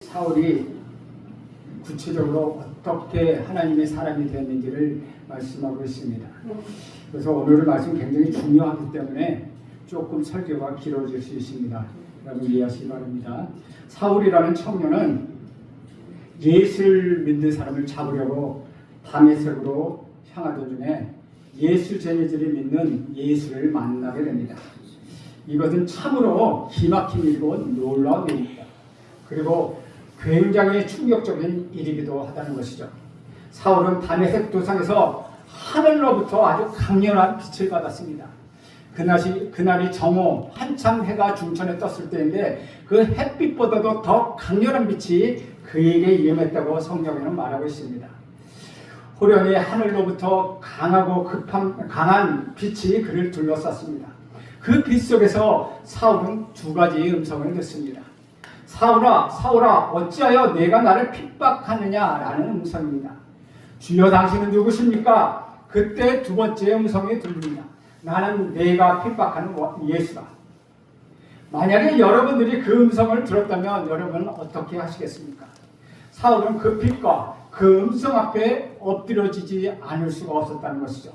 사울이 구체적으로 어떻게 하나님의 사람이 되었는지를 말씀하고 있습니다. 그래서 오늘의 말씀 굉장히 중요하기 때문에 조금 설교가 길어질 수 있습니다. 여러분 이해하시기 바랍니다. 사울이라는 청년은 예수를 믿는 사람을 잡으려고 다메섹으로 향하던 중에 예수 제자들이 믿는 예수를 만나게 됩니다. 이것은 참으로 기막힌 일이고 놀라운 일입니다. 그리고 굉장히 충격적인 일이기도 하다는 것이죠. 사울은 다메섹 도상에서 하늘로부터 아주 강렬한 빛을 받았습니다. 그날이 정오 한참 해가 중천에 떴을 때인데 그 햇빛보다도 더 강렬한 빛이 그에게 임했다고 성경에는 말하고 있습니다. 호련히 하늘로부터 강한 빛이 그를 둘러쌌습니다. 그 빛 속에서 사울은 두 가지 음성을 듣습니다. 사울아, 사울아, 어찌하여 내가 나를 핍박하느냐라는 음성입니다. 주여 당신은 누구십니까? 그때 두 번째 음성이 들립니다. 나는 내가 핍박하는 예수다. 만약에 여러분들이 그 음성을 들었다면 여러분은 어떻게 하시겠습니까? 사울은 그 빛과 그 음성 앞에 엎드려지지 않을 수가 없었다는 것이죠.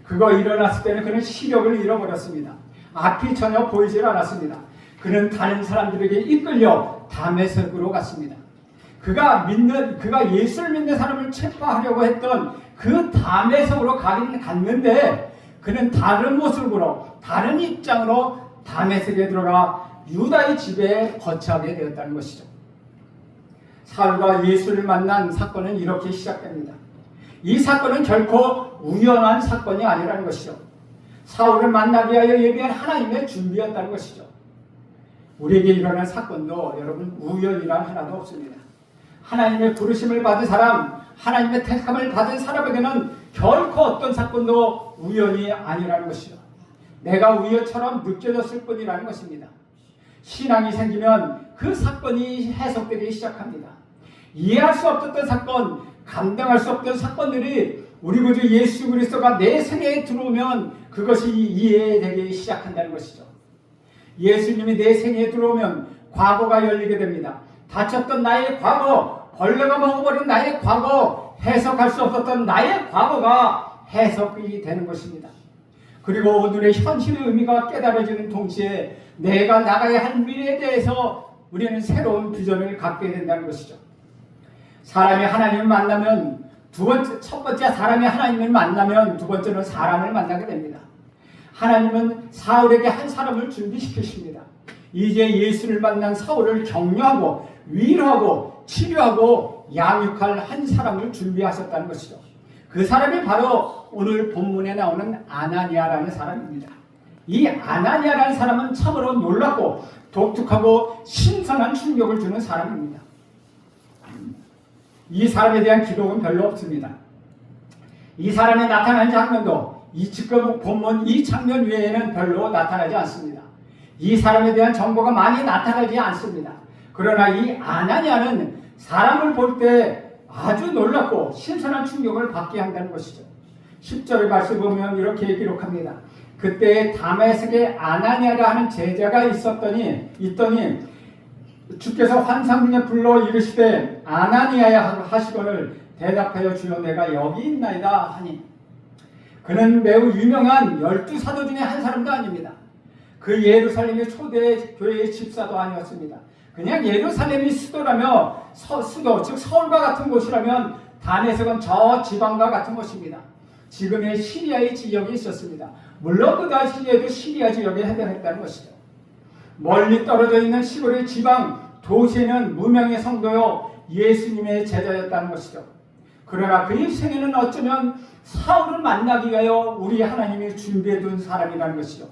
그거 일어났을 때는 그는 시력을 잃어버렸습니다. 앞이 전혀 보이질 않았습니다. 그는 다른 사람들에게 이끌려 다메섹으로 갔습니다. 그가 예수를 믿는 사람을 체포하려고 했던 그 다메섹으로 가긴 갔는데 그는 다른 모습으로 다른 입장으로 다메섹에 들어가 유다의 집에 거처하게 되었다는 것이죠. 사울과 예수를 만난 사건은 이렇게 시작됩니다. 이 사건은 결코 우연한 사건이 아니라는 것이죠. 사울을 만나기 위하여 예비한 하나님의 준비였다는 것이죠. 우리에게 일어난 사건도 여러분 우연이란 하나도 없습니다. 하나님의 부르심을 받은 사람, 하나님의 택함을 받은 사람에게는 결코 어떤 사건도 우연이 아니라는 것이죠. 내가 우연처럼 느껴졌을 뿐이라는 것입니다. 신앙이 생기면 그 사건이 해석되기 시작합니다. 이해할 수 없었던 사건, 감당할 수 없던 사건들이 우리 구주 예수 그리스도가 내 생애에 들어오면 그것이 이해되기 시작한다는 것이죠. 예수님이 내 생애에 들어오면 과거가 열리게 됩니다. 다쳤던 나의 과거, 벌레가 먹어버린 나의 과거, 해석할 수 없었던 나의 과거가 해석이 되는 것입니다. 그리고 오늘의 현실의 의미가 깨달아지는 동시에 내가 나가야 할 미래에 대해서 우리는 새로운 비전을 갖게 된다는 것이죠. 사람이 하나님을 만나면 첫 번째 사람이 하나님을 만나면 두 번째는 사람을 만나게 됩니다. 하나님은 사울에게 한 사람을 준비시키십니다. 이제 예수를 만난 사울을 격려하고 위로하고 치료하고 양육할 한 사람을 준비하셨다는 것이죠. 그 사람이 바로 오늘 본문에 나오는 아나니아라는 사람입니다. 이 아나니아라는 사람은 참으로 놀랍고 독특하고 신선한 충격을 주는 사람입니다. 이 사람에 대한 기록은 별로 없습니다. 이 사람이 나타난 장면도 지금 본문 이 장면 외에는 별로 나타나지 않습니다. 이 사람에 대한 정보가 많이 나타나지 않습니다. 그러나 이 아나니아는 사람을 볼 때 아주 놀랍고 신선한 충격을 받게 한다는 것이죠. 10절의 말씀 보면 이렇게 기록합니다. 그때 다메섹에 아나니아라 하는 제자가 있더니 주께서 환상 중에 불러 이르시되 아나니아야 하시거늘 대답하여 주여 내가 여기 있나이다 하니 그는 매우 유명한 12사도 중에 한 사람도 아닙니다. 그 예루살렘의 초대 교회의 집사도 아니었습니다. 그냥 예루살렘이 수도라며 즉 서울과 같은 곳이라면 다메섹은 저 지방과 같은 곳입니다. 지금의 시리아의 지역이 있었습니다. 물론 그 당시에도 시리아 지역에 해당했다는 것이죠. 멀리 떨어져 있는 시골의 지방 도시에는 무명의 성도요 예수님의 제자였다는 것이죠. 그러나 그의 생애는 어쩌면 사울을 만나기 위하여 우리 하나님이 준비해둔 사람이라는 것이죠.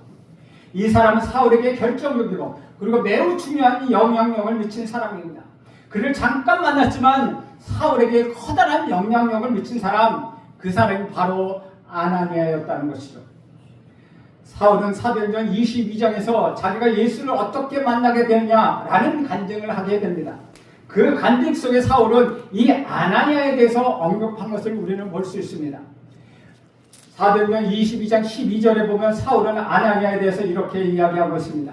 이 사람은 사울에게 결정적이고 그리고 매우 중요한 영향력을 미친 사람입니다. 그를 잠깐 만났지만 사울에게 커다란 영향력을 미친 사람, 그 사람이 바로 아나니아였다는 것이죠. 사울은 사도행전 22장에서 자기가 예수를 어떻게 만나게 되느냐라는 간증을 하게 됩니다. 그 간증 속에 사울은 이 아나니아에 대해서 언급한 것을 우리는 볼 수 있습니다. 사도행전 22장 12절에 보면 사울은 아나니아에 대해서 이렇게 이야기하고 있습니다.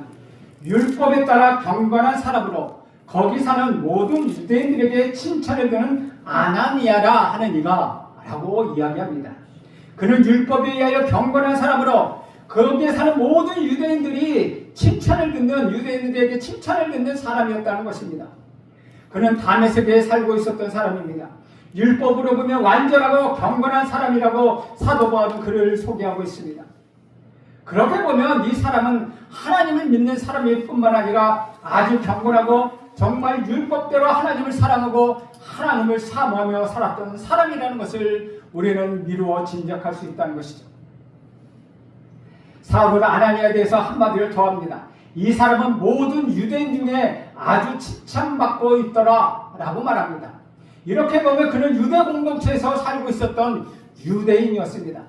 율법에 따라 경건한 사람으로 거기 사는 모든 유대인들에게 칭찬을 드는 아나니아라 하는 이가 라고 이야기합니다. 그는 율법에 의하여 경건한 사람으로 거기에 사는 모든 유대인들이 유대인들에게 칭찬을 듣는 사람이었다는 것입니다. 그는 다메섹에 살고 있었던 사람입니다. 율법으로 보면 완전하고 경건한 사람이라고 사도 바울은 그를 소개하고 있습니다. 그렇게 보면 이 사람은 하나님을 믿는 사람일 뿐만 아니라 아주 경건하고 정말 율법대로 하나님을 사랑하고 하나님을 사모하며 살았던 사람이라는 것을 우리는 미루어 짐작할 수 있다는 것이죠. 사울은 아나니아에 대해서 한마디를 더합니다. 이 사람은 모든 유대인 중에 아주 칭찬받고 있더라 라고 말합니다. 이렇게 보면 그는 유대 공동체에서 살고 있었던 유대인이었습니다.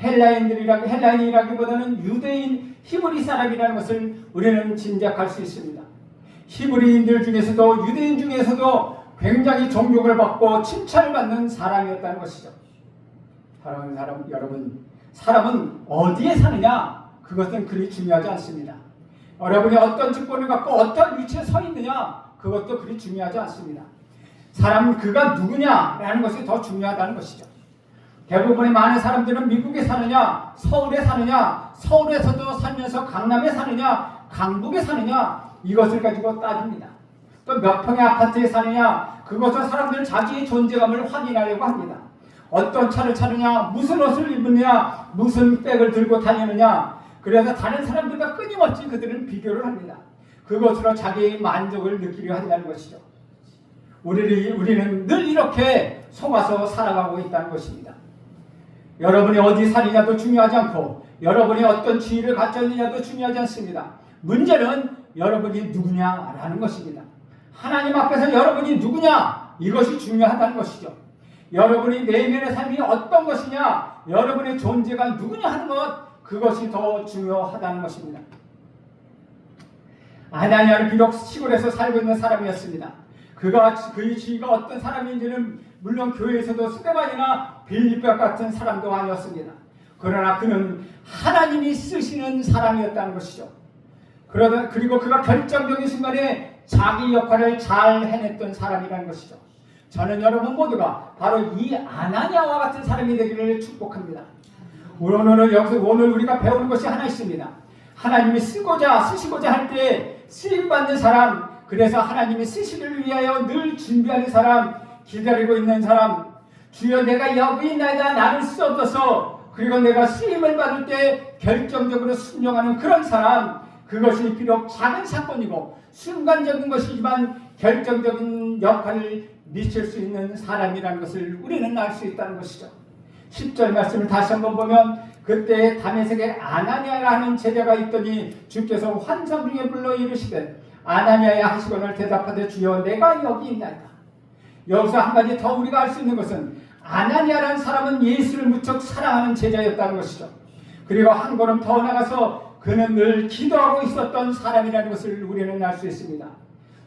헬라인이라기보다는 유대인 히브리 사람이라는 것을 우리는 짐작할 수 있습니다. 히브리인들 중에서도 유대인 중에서도 굉장히 존경을 받고 칭찬을 받는 사람이었다는 것이죠. 사랑하는 사람 여러분, 사람은 어디에 사느냐 그것은 그리 중요하지 않습니다. 여러분이 어떤 직분을 갖고 어떤 위치에 서 있느냐 그것도 그리 중요하지 않습니다. 사람은 그가 누구냐라는 것이 더 중요하다는 것이죠. 대부분의 많은 사람들은 미국에 사느냐 서울에 사느냐 서울에서도 살면서 강남에 사느냐 강북에 사느냐 이것을 가지고 따집니다. 또 몇 평의 아파트에 사느냐 그것은 사람들은 자기의 존재감을 확인하려고 합니다. 어떤 차를 타느냐 무슨 옷을 입느냐 무슨 백을 들고 다니느냐 그래서 다른 사람들과 끊임없이 그들은 비교를 합니다. 그것으로 자기의 만족을 느끼려 한다는 것이죠. 우리는 늘 이렇게 속아서 살아가고 있다는 것입니다. 여러분이 어디 사느냐도 중요하지 않고 여러분이 어떤 지위를 갖췄느냐도 중요하지 않습니다. 문제는 여러분이 누구냐라는 것입니다. 하나님 앞에서 여러분이 누구냐 이것이 중요하다는 것이죠. 여러분이 내면의 삶이 어떤 것이냐 여러분의 존재가 누구냐 하는 것 그것이 더 중요하다는 것입니다. 아나니아는 비록 시골에서 살고 있는 사람이었습니다. 그의 지위가 어떤 사람인지는 물론 교회에서도 스데반이나 빌립과 같은 사람도 아니었습니다. 그러나 그는 하나님이 쓰시는 사람이었다는 것이죠. 그리고 그가 결정적인 순간에 자기 역할을 잘 해냈던 사람이라는 것이죠. 저는 여러분 모두가 바로 이 아나니아와 같은 사람이 되기를 축복합니다. 오늘 우리가 배우는 것이 하나 있습니다. 하나님이 쓰시고자 할 때 쓰임받는 사람, 그래서 하나님이 쓰시기를 위하여 늘 준비하는 사람, 기다리고 있는 사람, 주여 내가 여기 있나이다 나를 쓰옵소서. 그리고 내가 쓰임을 받을 때 결정적으로 순종하는 그런 사람, 그것이 비록 작은 사건이고 순간적인 것이지만 결정적인 역할을 미칠 수 있는 사람이라는 것을 우리는 알 수 있다는 것이죠. 10절 말씀을 다시 한번 보면 그때 다메섹에 아나니아라는 제자가 있더니 주께서 환상 중에 불러 이르시되 아나니아야 하시거늘 대답하되 주여 내가 여기 있나이다. 여기서 한 가지 더 우리가 알 수 있는 것은 아나니아라는 사람은 예수를 무척 사랑하는 제자였다는 것이죠. 그리고 한 걸음 더 나가서 그는 늘 기도하고 있었던 사람이라는 것을 우리는 알 수 있습니다.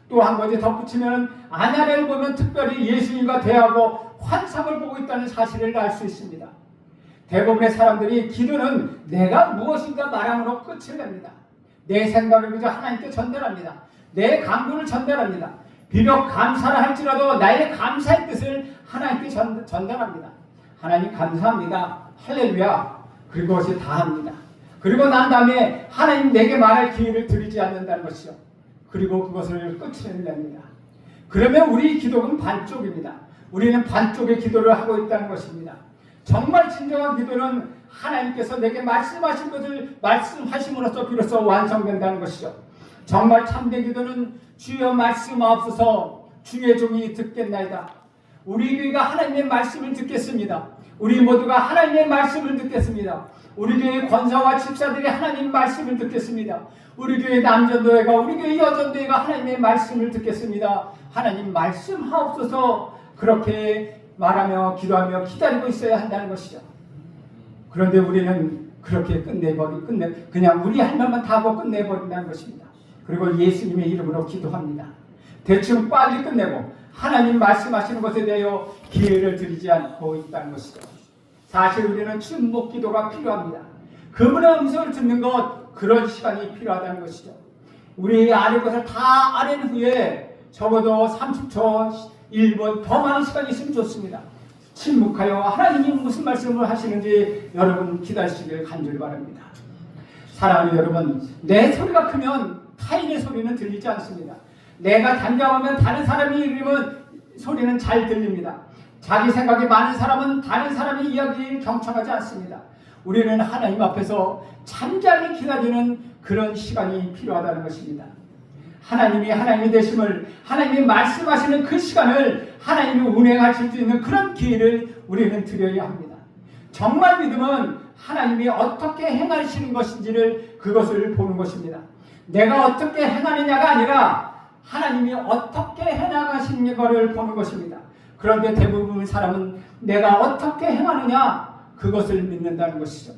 또 한 가지 덧붙이면 아나니아를 보면 특별히 예수님과 대하고 환상을 보고 있다는 사실을 알 수 있습니다. 대부분의 사람들이 기도는 내가 무엇인가 말함으로 끝을 냅니다. 내 생각을 그저 하나님께 전달합니다. 내 간구를 전달합니다. 비록 감사를 할지라도 나의 감사의 뜻을 하나님께 전달합니다. 하나님 감사합니다. 할렐루야. 그리고 그것이 다합니다. 그리고 난 다음에 하나님 내게 말할 기회를 드리지 않는다는 것이죠. 그리고 그것을 끝을 냅니다. 그러면 우리 기도는 반쪽입니다. 우리는 반쪽의 기도를 하고 있다는 것입니다. 정말 진정한 기도는 하나님께서 내게 말씀하신 것을 말씀하심으로써 비로소 완성된다는 것이죠. 정말 참된 기도는 주여 말씀하옵소서 주의 종이 듣겠나이다. 우리 교회가 하나님의 말씀을 듣겠습니다. 우리 모두가 하나님의 말씀을 듣겠습니다. 우리 교회 권사와 집사들이 하나님의 말씀을 듣겠습니다. 우리 교회 남전도회가 우리 교회 여전도회가 하나님의 말씀을 듣겠습니다. 하나님 말씀하옵소서 그렇게 말하며 기도하며 기다리고 있어야 한다는 것이죠. 그런데 우리는 그렇게 그냥 우리 할 말만 다 하고 끝내버린다는 것입니다. 그리고 예수님의 이름으로 기도합니다. 대충 빨리 끝내고 하나님 말씀하시는 것에 대하여 기회를 드리지 않고 있다는 것이죠. 사실 우리는 침묵 기도가 필요합니다. 그분의 음성을 듣는 것, 그런 시간이 필요하다는 것이죠. 우리 아는 것을 다 아는 후에 적어도 30초, 1분 더 많은 시간이 있으면 좋습니다. 침묵하여 하나님이 무슨 말씀을 하시는지 여러분 기다리시길 간절히 바랍니다. 사랑하는 여러분, 내 소리가 크면 타인의 소리는 들리지 않습니다. 내가 단정하면 다른 사람이 이르면 소리는 잘 들립니다. 자기 생각이 많은 사람은 다른 사람의 이야기를 경청하지 않습니다. 우리는 하나님 앞에서 잠잠히 기다리는 그런 시간이 필요하다는 것입니다. 하나님이 되심을, 하나님이 말씀하시는 그 시간을 하나님이 운행하실 수 있는 그런 기회를 우리는 드려야 합니다. 정말 믿음은 하나님이 어떻게 행하시는 것인지를 그것을 보는 것입니다. 내가 어떻게 행하느냐가 아니라 하나님이 어떻게 해나가시는 것을 보는 것입니다. 그런데 대부분의 사람은 내가 어떻게 행하느냐 그것을 믿는다는 것이죠.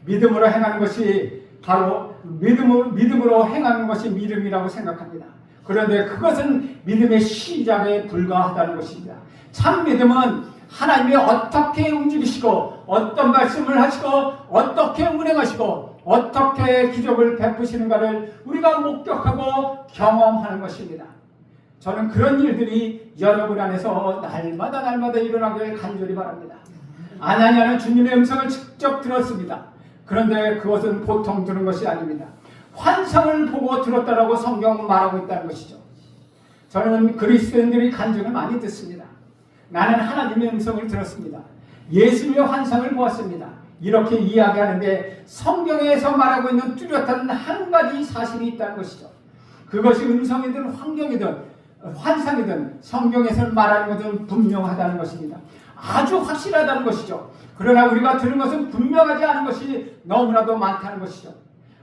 믿음으로 행하는 것이 바로 믿음으로 행하는 것이 믿음이라고 생각합니다. 그런데 그것은 믿음의 시작에 불과하다는 것입니다. 참 믿음은 하나님이 어떻게 움직이시고 어떤 말씀을 하시고 어떻게 운행하시고 어떻게 기적을 베푸시는가를 우리가 목격하고 경험하는 것입니다. 저는 그런 일들이 여러분 안에서 날마다 일어나길 간절히 바랍니다. 아나니아는 주님의 음성을 직접 들었습니다. 그런데 그것은 보통 들은 것이 아닙니다. 환상을 보고 들었다라고 성경은 말하고 있다는 것이죠. 저는 그리스도인들이 간증을 많이 듣습니다. 나는 하나님의 음성을 들었습니다. 예수님의 환상을 보았습니다. 이렇게 이야기하는데 성경에서 말하고 있는 뚜렷한 한 가지 사실이 있다는 것이죠. 그것이 음성이든 환경이든 환상이든 성경에서 말하는 것은 분명하다는 것입니다. 아주 확실하다는 것이죠. 그러나 우리가 들은 것은 분명하지 않은 것이 너무나도 많다는 것이죠.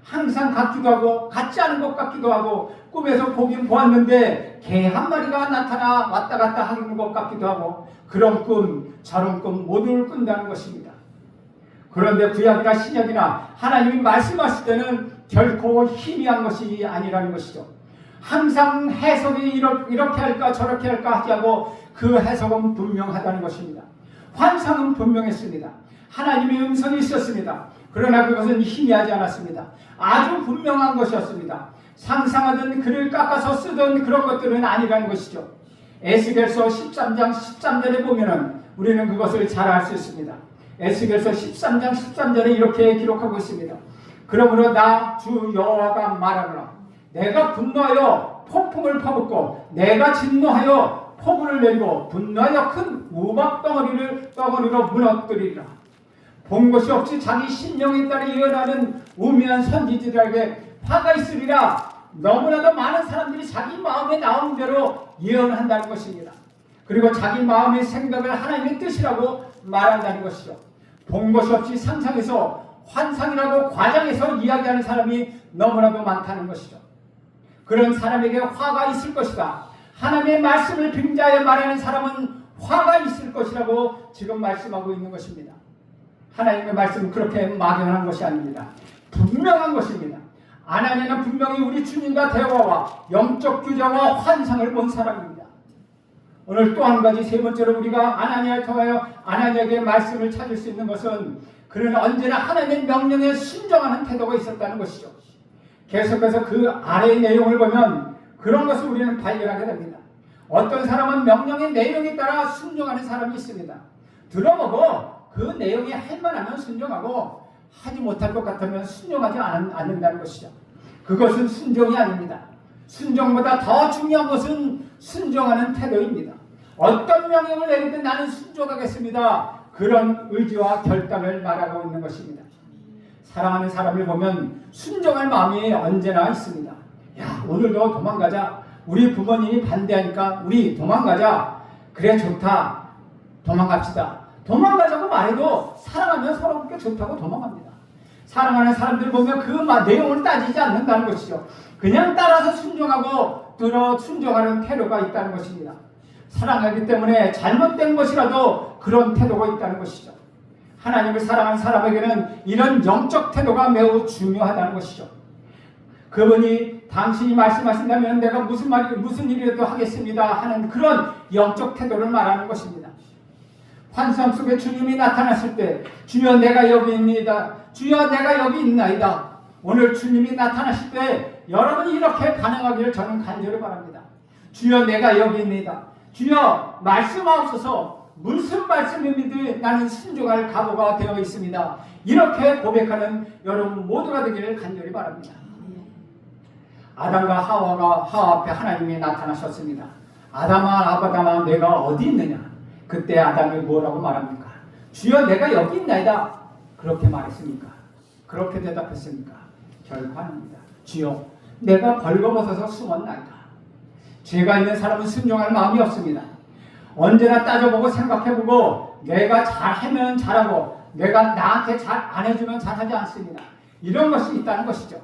항상 같기도 하고 같지 않은 것 같기도 하고 꿈에서 보긴 보았는데 개 한 마리가 나타나 왔다 갔다 하는 것 같기도 하고 그런 꿈 저런 꿈 모두를 꾼다는 것입니다. 그런데 구약이나 신약이나 하나님이 말씀하실 때는 결코 희미한 것이 아니라는 것이죠. 항상 해석이 이렇게 할까 저렇게 할까 하지 않고 그 해석은 분명하다는 것입니다. 환상은 분명했습니다. 하나님의 음성이 있었습니다. 그러나 그것은 희미하지 않았습니다. 아주 분명한 것이었습니다. 상상하던 글을 깎아서 쓰던 그런 것들은 아니라는 것이죠. 에스겔서 13장 13절에 보면은 우리는 그것을 잘 알 수 있습니다. 에스겔서 13장 13절에 이렇게 기록하고 있습니다. 그러므로 나 주 여호와가 말하노라. 내가 분노하여 폭풍을 퍼붓고 내가 진노하여 폭우를 내리고 분노하여 큰 우박 덩어리로 무너뜨리리라. 본 것이 없이 자기 신령에 따라 예언하는 우매한 선지자들에게 화가 있으리라. 너무나도 많은 사람들이 자기 마음에 나온 대로 예언한다는 것입니다. 그리고 자기 마음의 생각을 하나님의 뜻이라고 말한다는 것이죠. 본 것이 없이 상상해서 환상이라고 과장해서 이야기하는 사람이 너무나도 많다는 것이죠. 그런 사람에게 화가 있을 것이다. 하나님의 말씀을 빙자하여 말하는 사람은 화가 있을 것이라고 지금 말씀하고 있는 것입니다. 하나님의 말씀은 그렇게 막연한 것이 아닙니다. 분명한 것입니다. 아나니아는 분명히 우리 주님과 대화와 영적 규정과 환상을 본 사람입니다. 오늘 또 한 가지 세 번째로 우리가 아나니아를 통하여 아나니아에게 말씀을 찾을 수 있는 것은 그는 언제나 하나님의 명령에 순종하는 태도가 있었다는 것이죠. 계속해서 그 아래의 내용을 보면 그런 것을 우리는 발견하게 됩니다. 어떤 사람은 명령의 내용에 따라 순종하는 사람이 있습니다. 들어보고 그 내용이 할만하면 순종하고 하지 못할 것 같으면 순종하지 않는다는 것이죠. 그것은 순종이 아닙니다. 순종보다 더 중요한 것은 순종하는 태도입니다. 어떤 명령을 내리든 나는 순종하겠습니다. 그런 의지와 결단을 말하고 있는 것입니다. 사랑하는 사람을 보면 순종할 마음이 언제나 있습니다. 야, 오늘도 도망가자. 우리 부모님이 반대하니까 우리 도망가자. 그래 좋다. 도망갑시다. 도망가자고 말해도 사랑하면 서로께 좋다고 도망갑니다. 사랑하는 사람들 보면 그 내용을 따지지 않는다는 것이죠. 그냥 따라서 순종하고 순종하는 태도가 있다는 것입니다. 사랑하기 때문에 잘못된 것이라도 그런 태도가 있다는 것이죠. 하나님을 사랑하는 사람에게는 이런 영적 태도가 매우 중요하다는 것이죠. 그분이 당신이 말씀하신다면 내가 무슨 일이라도 하겠습니다 하는 그런 영적 태도를 말하는 것입니다. 환상 속에 주님이 나타났을 때 주여 내가 여기 있나이다. 주여 내가 여기 있나이다. 오늘 주님이 나타나실 때 여러분이 이렇게 반응하기를 저는 간절히 바랍니다. 주여 내가 여기 있습니다. 주여 말씀하옵소서. 무슨 말씀입니다. 나는 순종할 각오가 되어 있습니다. 이렇게 고백하는 여러분 모두가 되기를 간절히 바랍니다. 아담과 하와가 하와 앞에 하나님이 나타나셨습니다. 아담아 내가 어디 있느냐? 그때 아담이 뭐라고 말합니까? 주여 내가 여기 있나이다. 그렇게 말했습니까? 그렇게 대답했습니까? 결코 아닙니다. 주여 내가 벌거벗어서 숨었나이다. 죄가 있는 사람은 순종할 마음이 없습니다. 언제나 따져보고 생각해보고 내가 잘하면 잘하고 내가 나한테 잘 안 해주면 잘하지 않습니다. 이런 것이 있다는 것이죠.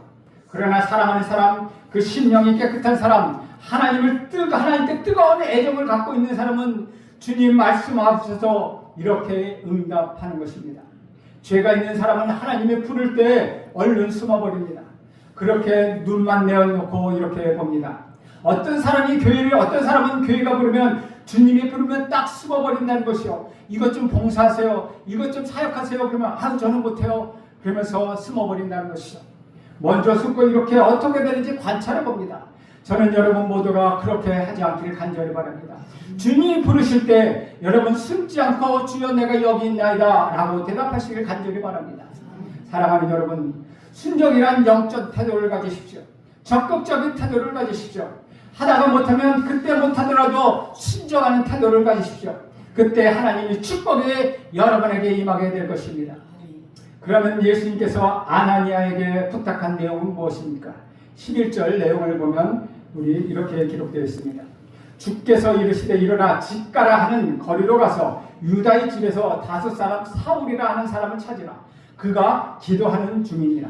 그러나 사랑하는 사람, 그 심령이 깨끗한 사람, 하나님께 뜨거운 애정을 갖고 있는 사람은 주님 말씀하셔서 이렇게 응답하는 것입니다. 죄가 있는 사람은 하나님이 부를 때 얼른 숨어버립니다. 그렇게 눈만 내어놓고 이렇게 봅니다. 어떤 사람은 교회가 부르면 주님이 부르면 딱 숨어버린다는 것이요. 이것 좀 봉사하세요. 이것 좀 사역하세요. 그러면 저는 못해요. 그러면서 숨어버린다는 것이죠. 먼저 숨고 이렇게 어떻게 되는지 관찰해 봅니다. 저는 여러분 모두가 그렇게 하지 않기를 간절히 바랍니다. 주님이 부르실 때 여러분 숨지 않고 주여 내가 여기 있나이다 라고 대답하시길 간절히 바랍니다. 사랑하는 여러분, 순종이란 영적 태도를 가지십시오. 적극적인 태도를 가지십시오. 하다가 못하면 그때 못하더라도 순종하는 태도를 가지십시오. 그때 하나님이 축복이 여러분에게 임하게 될 것입니다. 그러면 예수님께서 아나니아에게 부탁한 내용은 무엇입니까? 11절 내용을 보면 우리 이렇게 기록되어 있습니다. 주께서 이르시되 일어나 집가라 하는 거리로 가서 유다의 집에서 다섯 사람 사울이라 하는 사람을 찾으라. 그가 기도하는 중이니라.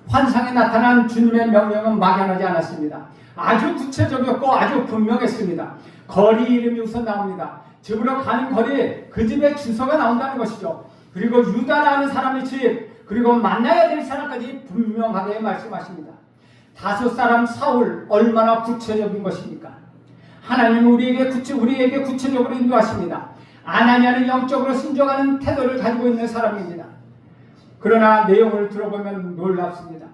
환상에 나타난 주님의 명령은 막연하지 않았습니다. 아주 구체적이었고 아주 분명했습니다. 거리 이름이 우선 나옵니다. 집으로 가는 거리, 그 집의 주소가 나온다는 것이죠. 그리고 유다라는 사람의 집, 그리고 만나야 될 사람까지 분명하게 말씀하십니다. 다섯 사람 사울, 얼마나 구체적인 것입니까? 하나님은 우리에게 구체적으로 인도하십니다. 아나니아는 영적으로 순종하는 태도를 가지고 있는 사람입니다. 그러나 내용을 들어보면 놀랍습니다.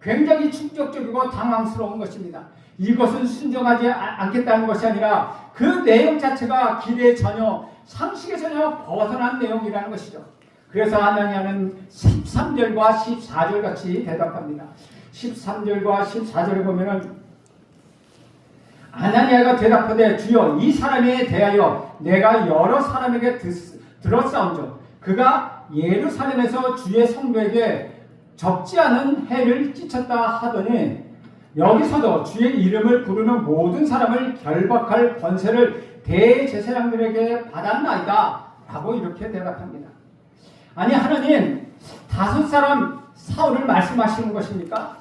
굉장히 충격적이고 당황스러운 것입니다. 이것은 순종하지 않겠다는 것이 아니라 그 내용 자체가 길에 전혀 상식에 전혀 벗어난 내용이라는 것이죠. 그래서 아나니아는 13절과 14절 같이 대답합니다. 13절과 14절에 보면은 아나니아가 대답하되 주여 이 사람에 대하여 내가 여러 사람에게 들었사온즉 그가 예루살렘에서 주의 성도에게 적지 않은 해를 끼쳤다 하더니 여기서도 주의 이름을 부르는 모든 사람을 결박할 권세를 대제사장들에게 받았나이다 라고 이렇게 대답합니다. 아니 하나님 다섯 사람 사울을 말씀하시는 것입니까?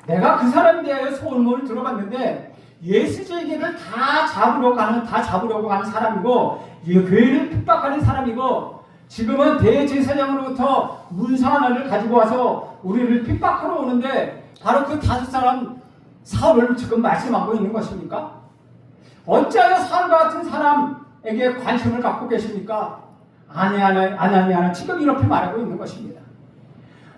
내가 그 사람에 대하여 소문을 들어봤는데 예수제기를 다 잡으려고 하는 사람이고 교회를 핍박하는 사람이고 지금은 대제사장으로부터 문서 하나를 가지고 와서 우리를 핍박하러 오는데 바로 그 다섯 사람 사울을 지금 말씀하고 있는 것입니까? 어찌하여 사울과 같은 사람에게 관심을 갖고 계십니까? 아나니아는 지금 이렇게 말하고 있는 것입니다.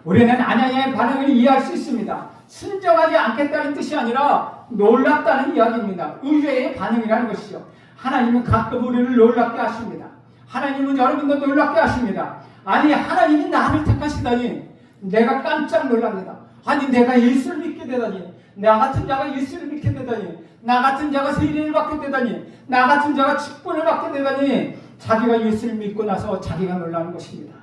우리는 아나니아의 반응을 이해할 수 있습니다. 순종하지 않겠다는 뜻이 아니라 놀랍다는 이야기입니다. 의외의 반응이라는 것이죠. 하나님은 가끔 우리를 놀랍게 하십니다. 하나님은 여러분도 놀랍게 하십니다. 아니 하나님이 나를 택하시다니 내가 깜짝 놀랍니다. 아니 내가 예수를 믿게 되다니, 나 같은 자가 예수를 믿게 되다니, 나 같은 자가 세례를 받게 되다니, 나 같은 자가 직분을 받게 되다니, 자기가 예수를 믿고 나서 자기가 놀라는 것입니다.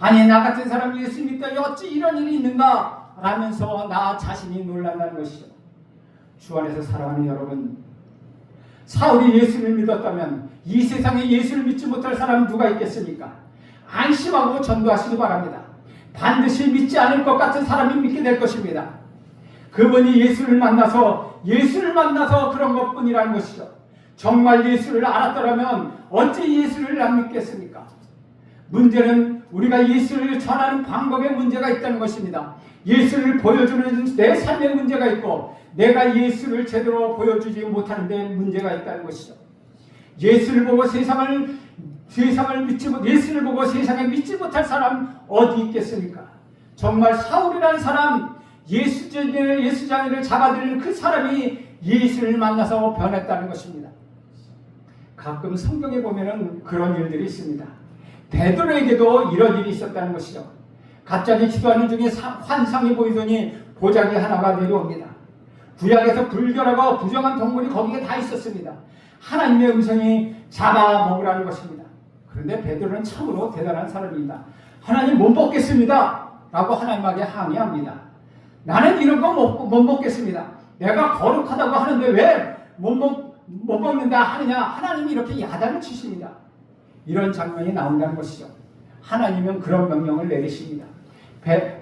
아니 나 같은 사람이 예수를 믿다니 어찌 이런 일이 있는가 라면서 나 자신이 놀란다는 것이죠. 주 안에서 사랑하는 여러분, 사울이 예수를 믿었다면 이 세상에 예수를 믿지 못할 사람은 누가 있겠습니까? 안심하고 전도하시기 바랍니다. 반드시 믿지 않을 것 같은 사람이 믿게 될 것입니다. 그분이 예수를 만나서 그런 것뿐이라는 것이죠. 정말 예수를 알았더라면 어찌 예수를 안 믿겠습니까? 문제는 우리가 예수를 전하는 방법에 문제가 있다는 것입니다. 예수를 보여주는 내 삶에 문제가 있고 내가 예수를 제대로 보여주지 못하는 데 문제가 있다는 것이죠. 예수를 보고 세상을 믿지 못할 사람 어디 있겠습니까? 정말 사울이라는 사람, 예수장이를 잡아들이는 그 사람이 예수를 만나서 변했다는 것입니다. 가끔 성경에 보면은 그런 일들이 있습니다. 베드로에게도 이런 일이 있었다는 것이죠. 갑자기 기도하는 중에 환상이 보이더니 보자기 하나가 내려옵니다. 구약에서 불결하고 부정한 동물이 거기에 다 있었습니다. 하나님의 음성이 잡아먹으라는 것입니다. 그런데 베드로는 참으로 대단한 사람입니다. 하나님 못 먹겠습니다 라고 하나님에게 항의합니다. 나는 이런 거 못 먹겠습니다. 내가 거룩하다고 하는데 왜 못 먹는다 하느냐. 하나님이 이렇게 야단을 치십니다. 이런 장면이 나온다는 것이죠. 하나님은 그런 명령을 내리십니다.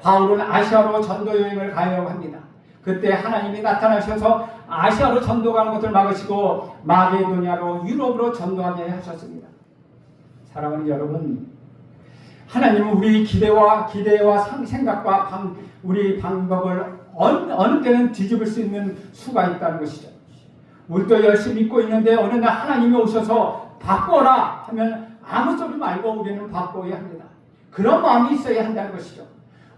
바울은 아시아로 전도 여행을 가려고 합니다. 그때 하나님이 나타나셔서 아시아로 전도 가는 것을 막으시고 마게도냐로 유럽으로 전도하게 하셨습니다. 사랑하는 여러분, 하나님은 우리 기대와 생각과 우리 방법을 어느 때는 뒤집을 수 있는 수가 있다는 것이죠. 우리도 열심히 믿고 있는데 어느 날 하나님이 오셔서 바꿔라 하면 아무 소리 말고 우리는 바꿔야 합니다. 그런 마음이 있어야 한다는 것이죠.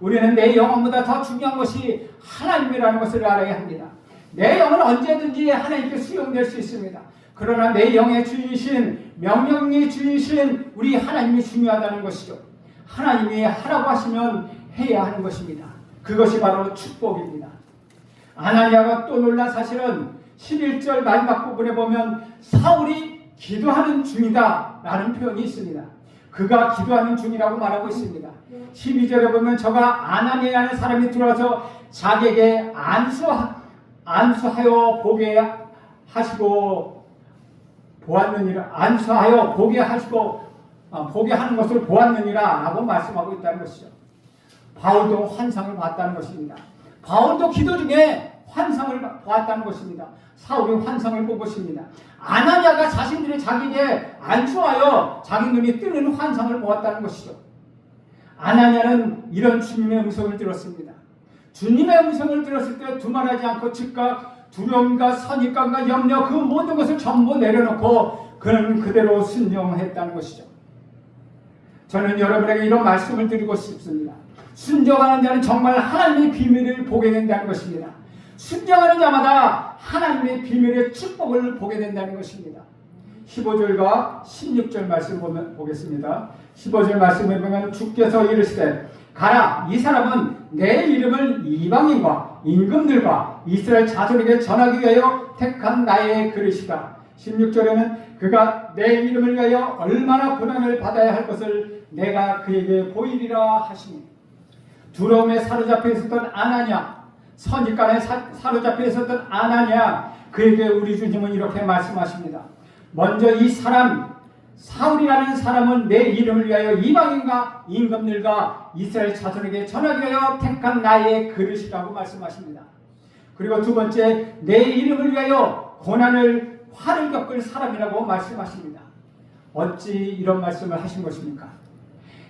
우리는 내 영혼보다 더 중요한 것이 하나님이라는 것을 알아야 합니다. 내 영은 언제든지 하나님께 수용될 수 있습니다. 그러나 내 영의 주이신, 명령의 주이신 우리 하나님이 중요하다는 것이죠. 하나님이 하라고 하시면 해야 하는 것입니다. 그것이 바로 축복입니다. 아나니아가 또 놀란 사실은 11절 마지막 부분에 보면 사울이 기도하는 중이다 라는 표현이 있습니다. 그가 기도하는 중이라고 말하고 있습니다. 12절에 보면 저가 아나니아라는 사람이 들어와서 자기에게 안수하여 보게 하시고 보았느니라. 안수하여 보게 하시고 보게 하는 것을 보았느니라 라고 말씀하고 있다는 것이죠. 바울도 환상을 봤다는 것입니다. 바울도 기도 중에 환상을 보았다는 것입니다. 사울이 환상을 본 것입니다. 아나니아가 자신들이 자기에게 안수하여 자기 눈이 뜨는 환상을 보았다는 것이죠. 아나니아는 이런 주님의 음성을 들었습니다. 주님의 음성을 들었을 때 두말하지 않고 즉각 두려움과 선입감과 염려 그 모든 것을 전부 내려놓고 그는 그대로 순종했다는 것이죠. 저는 여러분에게 이런 말씀을 드리고 싶습니다. 순종하는 자는 정말 하나님의 비밀을 보게 된다는 것입니다. 순종하는 자마다 하나님의 비밀의 축복을 보게 된다는 것입니다. 15절과 16절 말씀 보겠습니다. 15절 말씀에 보면 주께서 이르시되 가라, 이 사람은 내 이름을 이방인과 임금들과 이스라엘 자손에게 전하기 위하여 택한 나의 그릇이다. 16절에는 그가 내 이름을 위하여 얼마나 고난을 받아야 할 것을 내가 그에게 보이리라 하시니, 두려움에 사로잡혀 있었던 아나니아, 선입관에 사로잡혀 있었던 아나니아, 그에게 우리 주님은 이렇게 말씀하십니다. 먼저 이 사람 사울이라는 사람은 내 이름을 위하여 이방인과 임금들과 이스라엘 자손에게 전하기 위하여 택한 나의 그릇이라고 말씀하십니다. 그리고 두 번째, 내 이름을 위하여 고난을 화를 겪을 사람이라고 말씀하십니다. 어찌 이런 말씀을 하신 것입니까?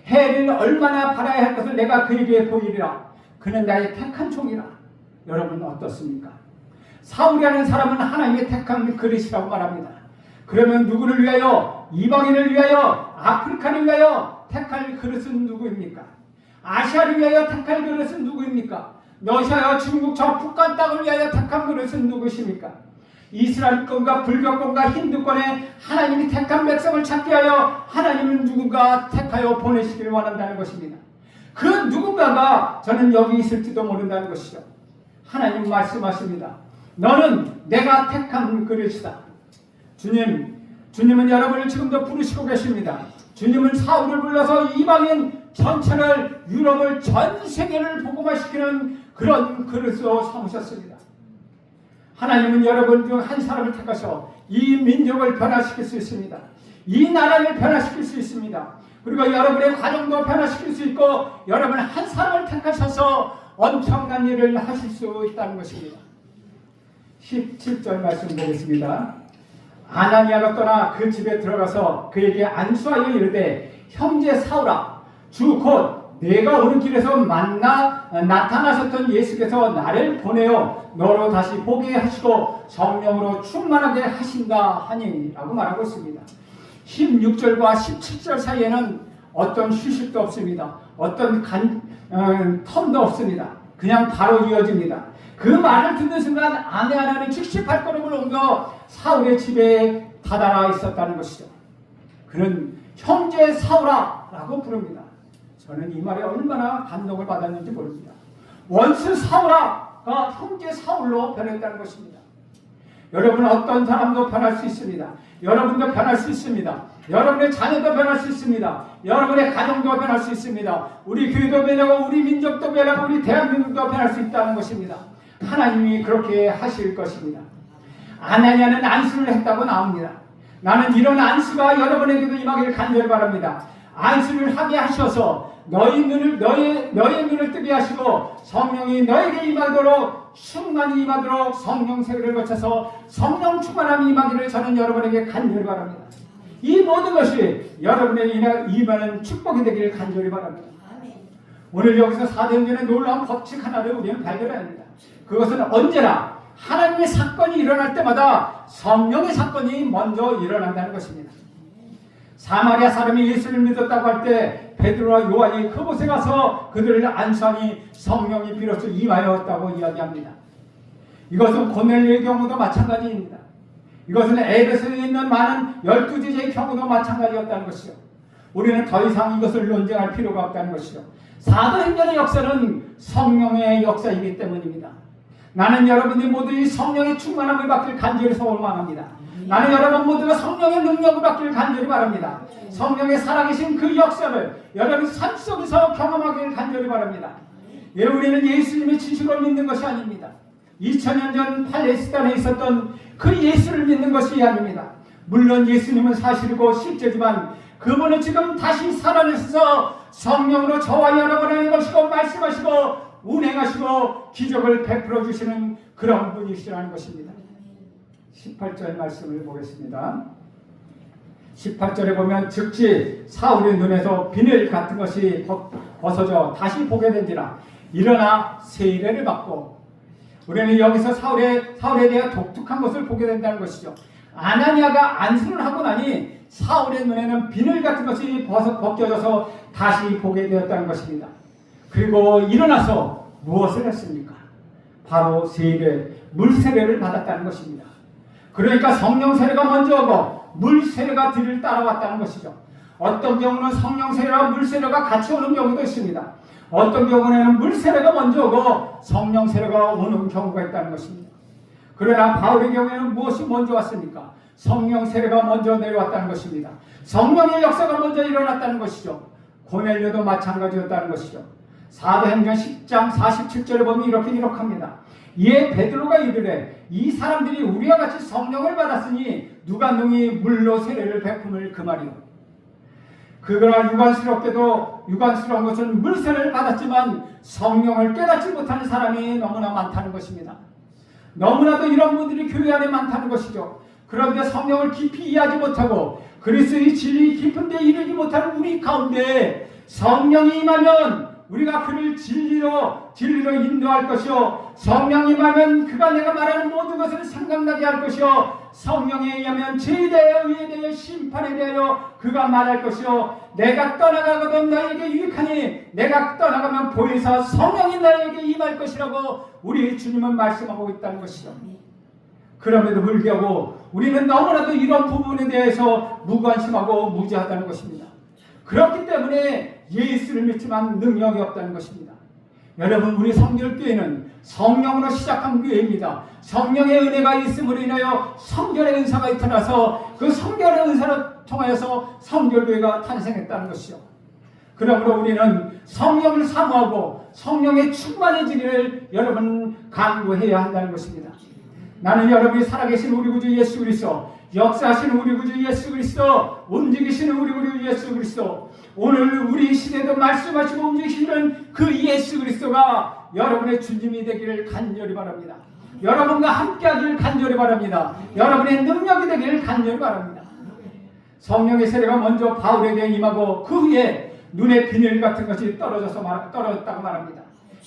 해를 얼마나 바라야 할 것을 내가 그에게 보이리라. 그는 나의 택한 종이라. 여러분 어떻습니까? 사울이라는 사람은 하나님의 택한 그릇이라고 말합니다. 그러면 누구를 위하여, 이방인을 위하여, 아프리카를 위하여 택할 그릇은 누구입니까? 아시아를 위하여 택할 그릇은 누구입니까? 러시아와 중국 저 북한 땅을 위하여 택한 그릇은 누구십니까? 이스라엘권과 불교권과 힌두권에 하나님이 택한 백성을 찾게 하여 하나님은 누군가 택하여 보내시기를 원한다는 것입니다. 그 누군가가 저는 여기 있을지도 모른다는 것이죠. 하나님 말씀하십니다. 너는 내가 택한 그릇이다. 주님은 여러분을 지금도 부르시고 계십니다. 주님은 사울을 불러서 이방인 전체를, 유럽을, 전 세계를 복음화시키는 그런 그릇으로 삼으셨습니다. 하나님은 여러분 중 한 사람을 택하셔 이 민족을 변화시킬 수 있습니다. 이 나라를 변화시킬 수 있습니다. 그리고 여러분의 가정도 변화시킬 수 있고, 여러분 한 사람을 택하셔서 엄청난 일을 하실 수 있다는 것입니다. 17절 말씀 보겠습니다. 아나니아가 떠나 그 집에 들어가서 그에게 안수하여 이르되 형제 사울아, 주 곧 내가 오는 길에서 나타나셨던 예수께서 나를 보내어 너로 다시 보게 하시고 성령으로 충만하게 하신다 하니 라고 말하고 있습니다. 16절과 17절 사이에는 어떤 휴식도 없습니다. 어떤 텀도 없습니다. 그냥 바로 이어집니다. 그 말을 듣는 순간 아내 하나는 즉시 발걸음을 옮겨 사울의 집에 다다라 있었다는 것이죠. 그는 형제 사울아 라고 부릅니다. 저는 이 말에 얼마나 감동을 받았는지 모릅니다. 원수 사울아가 형제 사울로 변했다는 것입니다. 여러분 어떤 사람도 변할 수 있습니다. 여러분도 변할 수 있습니다. 여러분의 자녀도 변할 수 있습니다. 여러분의 가정도 변할 수 있습니다. 우리 교회도 변하고 우리 민족도 변하고 우리 대한민국도 변할 수 있다는 것입니다. 하나님이 그렇게 하실 것입니다. 아나니아는 안수를 했다고 나옵니다. 나는 이런 안수가 여러분에게도 임하기를 간절히 바랍니다. 안수를 하게 하셔서 너의 눈을 뜨게 하시고 성령이 너에게 임하도록 충만히 임하도록 성령 세례를 거쳐서 성령 충만함이 임하기를 저는 여러분에게 간절히 바랍니다. 이 모든 것이 여러분에게 임하는 축복이 되기를 간절히 바랍니다. 오늘 여기서 사도행전의 놀라운 법칙 하나를 우리는 발견해야 합니다. 그것은 언제나 하나님의 사건이 일어날 때마다 성령의 사건이 먼저 일어난다는 것입니다. 사마리아 사람이 예수를 믿었다고 할 때 베드로와 요한이 그곳에 가서 그들을 안수하니 성령이 비로소 임하였다고 이야기합니다. 이것은 고넬료의 경우도 마찬가지입니다. 이것은 에베소에 있는 많은 12제자의 경우도 마찬가지였다는 것이죠. 우리는 더 이상 이것을 논쟁할 필요가 없다는 것이죠. 사도행전의 역사는 성령의 역사이기 때문입니다. 나는 여러분이 모두 이 성령의 충만함을 받길 간절히 소원합니다. 나는 여러분 모두가 성령의 능력을 받기를 간절히 바랍니다. 성령의 살아계신 그 역사를 여러분 삶 속에서 경험하기를 간절히 바랍니다. 예, 우리는 예수님의 진실로 믿는 것이 아닙니다. 2000년 전 팔레스타인에 있었던 그 예수를 믿는 것이 아닙니다. 물론 예수님은 사실이고 실제지만 그분은 지금 다시 살아내셔서 성령으로 저와 여러분에게 것이고 말씀하시고 운행하시고 기적을 베풀어 주시는 그런 분이시라는 것입니다. 18절 말씀을 보겠습니다. 18절에 보면 즉시 사울의 눈에서 비늘 같은 것이 벗어져 다시 보게 된지라 일어나 세례를 받고, 우리는 여기서 사울에 대한 독특한 것을 보게 된다는 것이죠. 아나니아가 안수를 하고 나니 사울의 눈에는 비늘 같은 것이 벗겨져서 다시 보게 되었다는 것입니다. 그리고 일어나서 무엇을 했습니까? 바로 물 세례를 받았다는 것입니다. 그러니까 성령 세례가 먼저 오고 물 세례가 뒤를 따라왔다는 것이죠. 어떤 경우는 성령 세례와 물 세례가 같이 오는 경우도 있습니다. 어떤 경우에는 물 세례가 먼저 오고 성령 세례가 오는 경우가 있다는 것입니다. 그러나 바울의 경우에는 무엇이 먼저 왔습니까? 성령 세례가 먼저 내려왔다는 것입니다. 성령의 역사가 먼저 일어났다는 것이죠. 고넬료도 마찬가지였다는 것이죠. 사도행전 10장 47절에 보면 이렇게 기록합니다. 이에 베드로가 이르되 이 사람들이 우리와 같이 성령을 받았으니 누가 능히 물로 세례를 베품을 금하리요. 그러나 유관스러운 것은 물 세례를 받았지만 성령을 깨닫지 못하는 사람이 너무나 많다는 것입니다. 너무나도 이런 분들이 교회 안에 많다는 것이죠. 그런데 성령을 깊이 이해하지 못하고 그리스도의 진리 깊은 데 이르지 못하는 우리 가운데 성령이 임하면 우리가 그를 진리로 인도할 것이요, 성령이 임하면 그가 내가 말하는 모든 것을 생각나게 할 것이요, 성령에 의하면 죄에 대하여 의에 대하여 심판에 대하여 그가 말할 것이요, 내가 떠나가거든 너에게 유익하니 내가 떠나가면 보혜사 성령이 너에게 임할 것이라고 우리 주님은 말씀하고 있다는 것이죠. 그럼에도 불구하고 우리는 너무나도 이런 부분에 대해서 무관심하고 무지하다는 것입니다. 그렇기 때문에 예수를 믿지만 능력이 없다는 것입니다. 여러분, 우리 성결교회는 성령으로 시작한 교회입니다. 성령의 은혜가 있음으로 인하여 성결의 은사가 나타나서 그 성결의 은사를 통하여서 성결교회가 탄생했다는 것이죠. 그러므로 우리는 성령을 사모하고 성령에 충만해지기를 여러분 간구해야 한다는 것입니다. 나는 여러분이 살아계신 우리 구주 예수 그리스도, 역사하시는 우리 구주 예수 그리스도, 움직이시는 우리 구주 예수 그리스도, 오늘 우리 시대도 말씀하시고 움직이시는 그 예수 그리스도가 여러분의 주님이 되기를 간절히 바랍니다. 여러분과 함께하기를 간절히 바랍니다. 여러분의 능력이 되기를 간절히 바랍니다. 성령의 세례가 먼저 바울에게 임하고 그 후에 눈에 비늘 같은 것이 떨어졌다고 말합니다.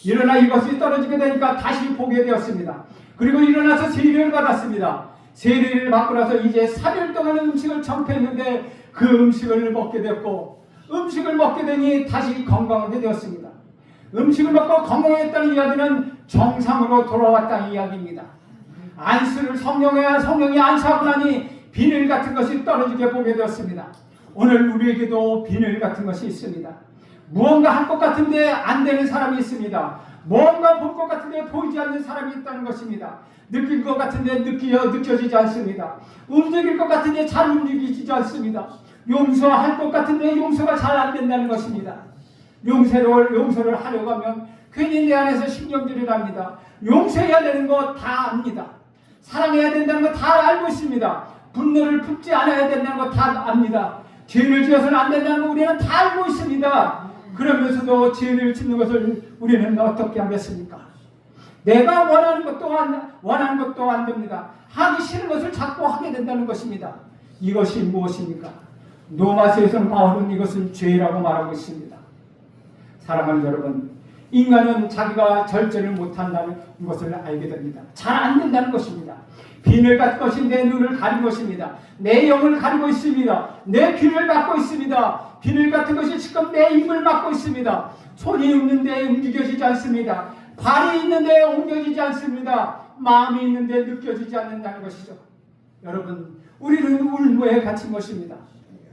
일어나 이것이 떨어지게 되니까 다시 보게 되었습니다. 그리고 일어나서 세례를 받았습니다. 세례를 받고 나서 이제 3일 동안 음식을 전폐했는데 그 음식을 먹게 되었고, 음식을 먹게 되니 다시 건강하게 되었습니다. 음식을 먹고 건강했다는 이야기는 정상으로 돌아왔다는 이야기입니다. 안수를 성령이 안수하고 나니 비늘 같은 것이 떨어지게 보게 되었습니다. 오늘 우리에게도 비늘 같은 것이 있습니다. 무언가 할 것 같은데 안 되는 사람이 있습니다. 무언가 볼 것 같은데 보이지 않는 사람이 있다는 것입니다. 느낄 것 같은데 느껴지지 않습니다. 움직일 것 같은데 잘 움직이지 않습니다. 용서할 것 같은데 용서가 잘 안 된다는 것입니다. 용서를 하려고 하면 괜히 내 안에서 신경질이 납니다. 용서해야 되는 거 다 압니다. 사랑해야 된다는 거 다 알고 있습니다. 분노를 품지 않아야 된다는 거 다 압니다. 죄를 지어서는 안 된다는 거 우리는 다 알고 있습니다. 그러면서도 죄를 짓는 것을 우리는 어떻게 하겠습니까? 내가 원하는 것도 안 됩니다. 하기 싫은 것을 자꾸 하게 된다는 것입니다. 이것이 무엇입니까? 로마서에서는 바울은 이것은 죄라고 말하고 있습니다. 사랑하는 여러분, 인간은 자기가 절제를 못한다는 것을 알게 됩니다. 잘 안 된다는 것입니다. 비늘 같은 것이 내 눈을 가린 것입니다. 내 영을 가리고 있습니다. 내 귀를 막고 있습니다. 비늘 같은 것이 지금 내 입을 막고 있습니다. 손이 있는데 움직여지지 않습니다. 발이 있는데 옮겨지지 않습니다. 마음이 있는데 느껴지지 않는다는 것이죠. 여러분, 우리는 울무에 갇힌 것입니다.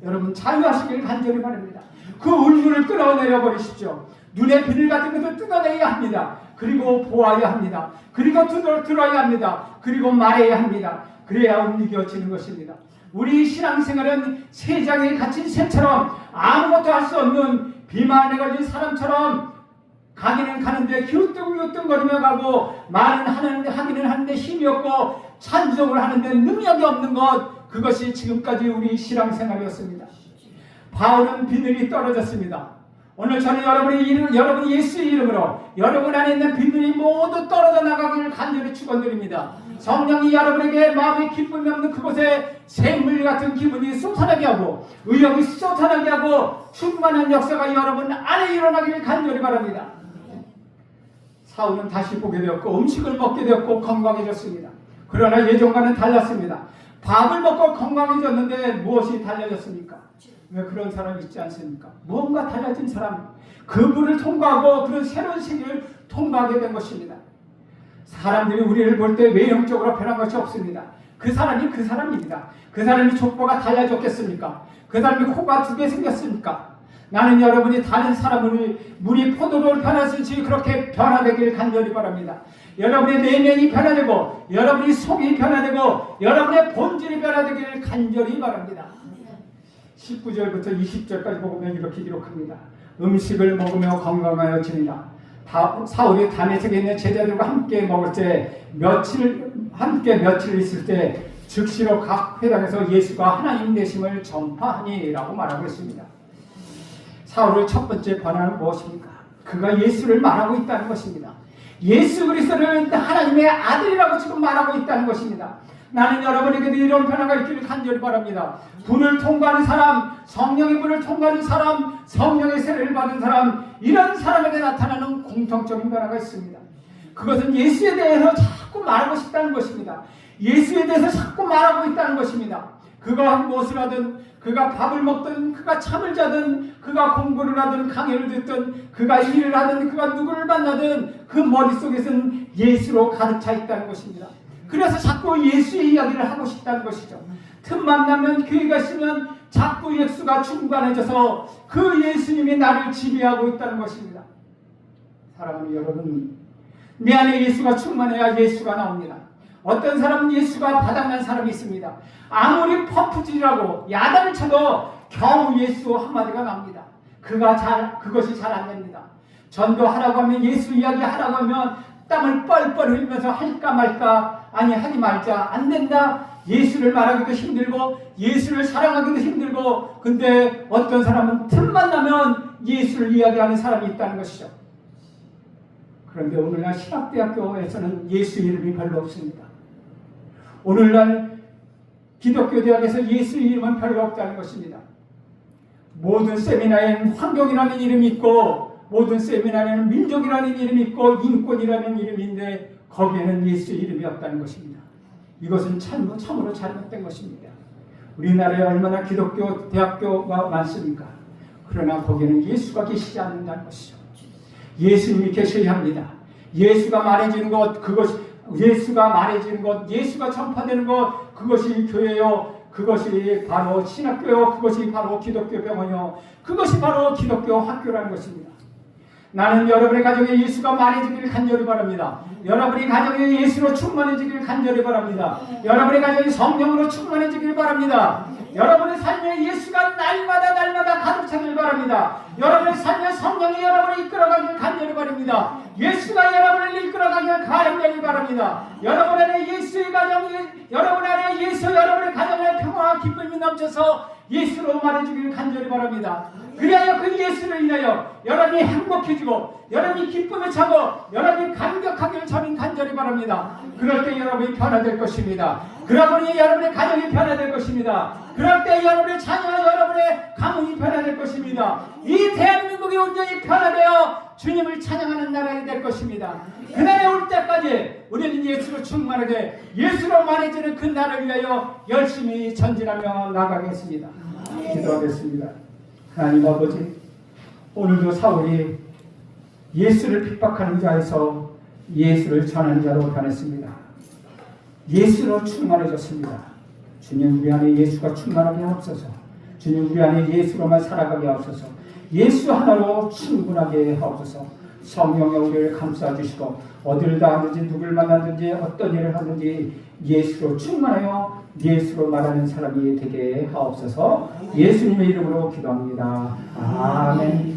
여러분, 자유하시길 간절히 바랍니다. 그 울무를 끌어내려 버리십시오. 눈에 비늘 같은 것을 뜯어내야 합니다. 그리고 보아야 합니다. 그리고 들어야 합니다. 그리고 말해야 합니다. 그래야 움직여지는 것입니다. 우리 신앙생활은 세상에 갇힌 새처럼 아무것도 할 수 없는 비만에 걸린 사람처럼 가기는 가는데 기우뚱기우뚱거리며 가고 말은 하기는 하는데 힘이 없고 찬송을 하는데 능력이 없는 것, 그것이 지금까지 우리 신앙생활이었습니다. 바울은 비늘이 떨어졌습니다. 오늘 저는 여러분 예수의 이름으로 여러분 안에 있는 비늘이 모두 떨어져 나가기를 간절히 축원드립니다. 성령이 여러분에게 마음의 기쁨이 없는 그곳에 샘물 같은 기분이 쏟아나게 하고 의욕이 쏟아나게 하고 충만한 역사가 여러분 안에 일어나기를 간절히 바랍니다. 사울은 다시 보게 되었고 음식을 먹게 되었고 건강해졌습니다. 그러나 예전과는 달랐습니다. 밥을 먹고 건강해졌는데 무엇이 달라졌습니까? 왜 그런 사람이 있지 않습니까? 무언가 달라진 사람, 그분을 통과하고 그런 새로운 세계를 통과하게 된 것입니다. 사람들이 우리를 볼 때 외형적으로 변한 것이 없습니다. 그 사람이 그 사람입니다. 그 사람이 족보가 달라졌겠습니까? 그 사람이 코가 2개 생겼습니까? 나는 여러분이 다른 사람을 물이 포도를 변하듯이 그렇게 변화되길 간절히 바랍니다. 여러분의 내면이 변화되고 여러분의 속이 변화되고 여러분의 본질이 변화되기를 간절히 바랍니다. 19절부터 20절까지 보면 이렇게 기록합니다. 음식을 먹으며 건강하여지니라. 사울이 다메섹에 있는 제자들과 함께 먹을 때 며칠 있을 때 즉시로 각 회당에서 예수가 하나님 되심을 전파하니라고 말하고 있습니다. 사울의 첫 번째 권한은 무엇입니까? 그가 예수를 말하고 있다는 것입니다. 예수 그리스도를 하나님의 아들이라고 지금 말하고 있다는 것입니다. 나는 여러분에게도 이런 변화가 있기를 간절히 바랍니다. 불을 통과하는 사람, 성령의 불을 통과하는 사람, 성령의 세례를 받은 사람, 이런 사람에게 나타나는 공통적인 변화가 있습니다. 그것은 예수에 대해서 자꾸 말하고 싶다는 것입니다. 예수에 대해서 자꾸 말하고 있다는 것입니다. 그가 무엇을 하든, 그가 밥을 먹든, 그가 잠을 자든, 그가 공부를 하든, 강의를 듣든, 그가 일을 하든, 그가 누구를 만나든 그 머릿속에서는 예수로 가득 차 있다는 것입니다. 그래서 자꾸 예수의 이야기를 하고 싶다는 것이죠. 틈만 나면 교회가 있으면 자꾸 예수가 충만해져서 그 예수님이 나를 지배하고 있다는 것입니다. 사랑하는 여러분, 내 안에 예수가 충만해야 예수가 나옵니다. 어떤 사람은 예수가 바닥난 사람이 있습니다. 아무리 퍼프질하고 야단을 쳐도 겨우 예수 한마디가 나옵니다. 그것이 잘 안 됩니다. 전도하라고 하면, 예수 이야기 하라고 하면 땀을 뻘뻘 흘리면서 할까 말까, 아니 하지 말자, 안 된다. 예수를 말하기도 힘들고 예수를 사랑하기도 힘들고, 근데 어떤 사람은 틈만 나면 예수를 이야기하는 사람이 있다는 것이죠. 그런데 오늘날 신학대학교에서는 예수 이름이 별로 없습니다. 오늘날 기독교 대학에서 예수 이름은 별로 없다는 것입니다. 모든 세미나에는 환경이라는 이름이 있고, 모든 세미나에는 민족이라는 이름이 있고, 인권이라는 이름인데 거기에는 예수 이름이 없다는 것입니다. 이것은 참으로 잘못된 것입니다. 우리나라에 얼마나 기독교 대학교가 많습니까? 그러나 거기에는 예수가 계시지 않는다는 것이죠. 예수님이 계셔야 합니다. 예수가 말해주는 것, 그것이 예수가 말해주는 것, 예수가 전파되는 것, 그것이 교회요. 그것이 바로 신학교요. 그것이 바로 기독교 병원이요. 그것이 바로 기독교 학교라는 것입니다. 나는 여러분의 가정에 예수가 말해주기를 간절히 바랍니다. 여러분의 가정에 예수로 충만해지기를 간절히 바랍니다. 여러분의 가정이 성령으로 충만해지기를 바랍니다. 여러분의 삶에 예수가 날마다 가득 차기를 바랍니다. 여러분의 삶에 성령이 여러분을 이끌어가기를 간절히 바랍니다. 예수가 여러분을 이끌어가기를 간절히 바랍니다. 여러분 안에 예수의 가정이, 여러분 안에 예수, 여러분의 가정에 평화와 기쁨이 넘쳐서 예수로 말해주기를 간절히 바랍니다. 그리하여 그 예수를 인하여 여러분이 행복해지고 여러분이 기쁨에 차고 여러분이 감격하기를 저는 간절히 바랍니다. 그럴 때 여러분이 변화될 것입니다. 그러므니 여러분의 가정이 변화될 것입니다. 그럴 때 여러분의 자녀와 여러분의 가문이 변화될 것입니다. 이 대한민국이 온전히 변화되어 주님을 찬양하는 나라가 될 것입니다. 그날에 올 때까지 우리는 예수로 충만하게 예수로 말해주는 그 날을 위하여 열심히 전진하며 나가겠습니다. 기도하겠습니다. 하나님 아버지, 오늘도 사울이 예수를 핍박하는 자에서 예수를 전하는 자로 변했습니다. 예수로 충만해졌습니다. 주님, 우리 안에 예수가 충만하게 하옵소서. 주님, 우리 안에 예수로만 살아가게 하옵소서. 예수 하나로 충분하게 하옵소서. 성령에 우리를 감싸주시고 어디를 닿았는지 누굴 만났는지 어떤 일을 하는지 예수로 충만하여 예수로 말하는 사람이 되게 하옵소서. 예수님의 이름으로 기도합니다. 아멘.